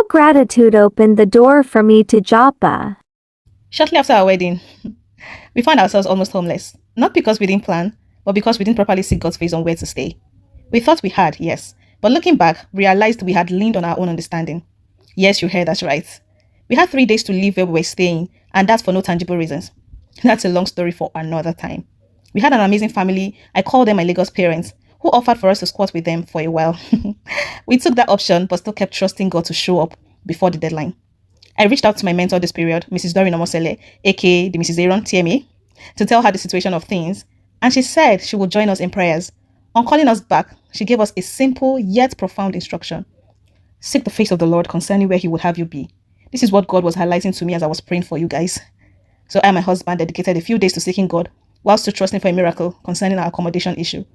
how gratitude opened the door for me to japa. Shortly after our wedding, we found ourselves almost homeless. Not because we didn't plan, but because we didn't properly seek God's face on where to stay. We thought we had, yes, but looking back, realized we had leaned on our own understanding. Yes, you heard us right. We had 3 days to leave where we were staying, and that's for no tangible reasons. That's a long story for another time. We had an amazing family. I called them my Lagos parents, who offered for us to squat with them for a while. We took that option, but still kept trusting God to show up before the deadline. I reached out to my mentor this period, Mrs. Doreen Omosele, aka the Mrs. Aaron TMA, to tell her the situation of things, and she said she would join us in prayers. On calling us back, she gave us a simple yet profound instruction. Seek the face of the Lord concerning where he would have you be. This is what God was highlighting to me as I was praying for you guys. So I and my husband dedicated a few days to seeking God, while still trusting for a miracle concerning our accommodation issue.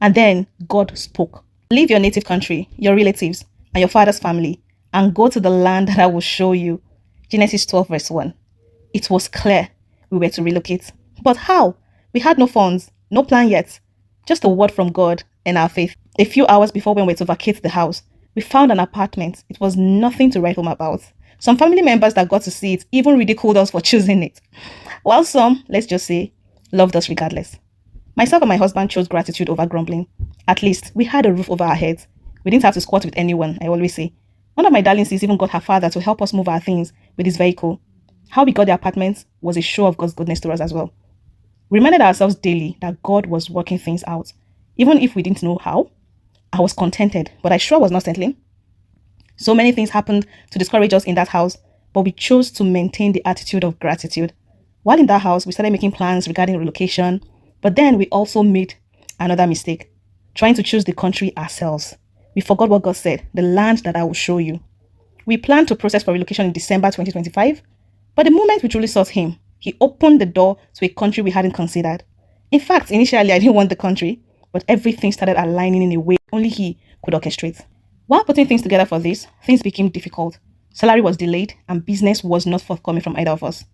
And then God spoke. Leave your native country, your relatives, and your father's family, and go to the land that I will show you. Genesis 12 verse 1. It was clear we were to relocate. But how? We had no funds, no plan yet. Just a word from God and our faith. A few hours before when we were to vacate the house, we found an apartment. It was nothing to write home about. Some family members that got to see it even ridiculed us for choosing it. While some, let's just say, loved us regardless. Myself and my husband chose gratitude over grumbling. At least, we had a roof over our heads. We didn't have to squat with anyone, I always say. One of my darling sis even got her father to help us move our things with his vehicle. How we got the apartment was a show of God's goodness to us as well. We reminded ourselves daily that God was working things out. Even if we didn't know how, I was contented, but I sure was not settling. So many things happened to discourage us in that house, but we chose to maintain the attitude of gratitude. While in that house, we started making plans regarding relocation, but then we also made another mistake, trying to choose the country ourselves. We forgot what God said, the land that I will show you. We planned to process for relocation in December 2025, but the moment we truly sought him, he opened the door to a country we hadn't considered. In fact, initially I didn't want the country, but everything started aligning in a way only he could orchestrate. While putting things together for this, things became difficult. Salary was delayed and business was not forthcoming from either of us.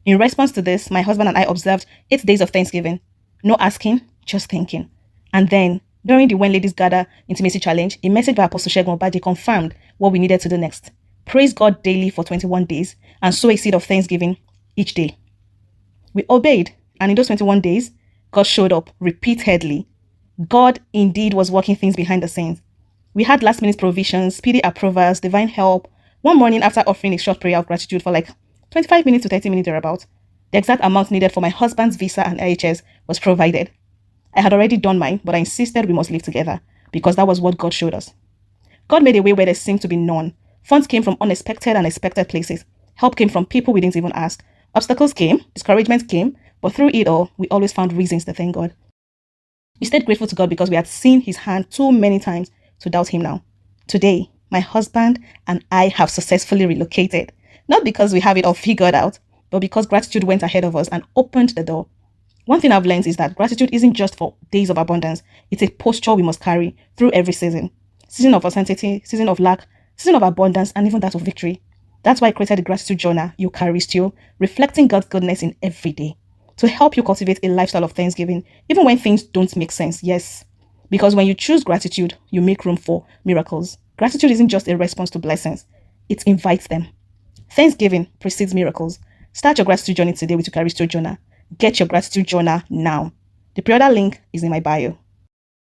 In response to this, my husband and I observed 8 days of Thanksgiving. No asking, just thinking. And then, during the When Ladies Gather Intimacy Challenge, a message by Apostle Shegun Obade confirmed what we needed to do next. Praise God daily for 21 days and sow a seed of thanksgiving each day. We obeyed, and in those 21 days, God showed up repeatedly. God indeed was working things behind the scenes. We had last-minute provisions, speedy approvals, divine help. One morning after offering a short prayer of gratitude for like 25 minutes to 30 minutes thereabout, the exact amount needed for my husband's visa and IHS was provided. I had already done mine, but I insisted we must live together because that was what God showed us. God made a way where there seemed to be none. Funds came from unexpected and expected places. Help came from people we didn't even ask. Obstacles came, discouragement came, but through it all, we always found reasons to thank God. We stayed grateful to God because we had seen his hand too many times to doubt him now. Today, my husband and I have successfully relocated. Not because we have it all figured out, but because gratitude went ahead of us and opened the door. One thing I've learned is that gratitude isn't just for days of abundance. It's a posture we must carry through every season. Season of uncertainty, season of lack, season of abundance, and even that of victory. That's why I created the gratitude journal, Eucharisteo, reflecting God's goodness in every day, to help you cultivate a lifestyle of thanksgiving, even when things don't make sense. Yes, because when you choose gratitude, you make room for miracles. Gratitude isn't just a response to blessings, it invites them. Thanksgiving precedes miracles. Start your gratitude journey today with Eucharisteo journal. Get your gratitude journal now. The pre-order link is in my bio.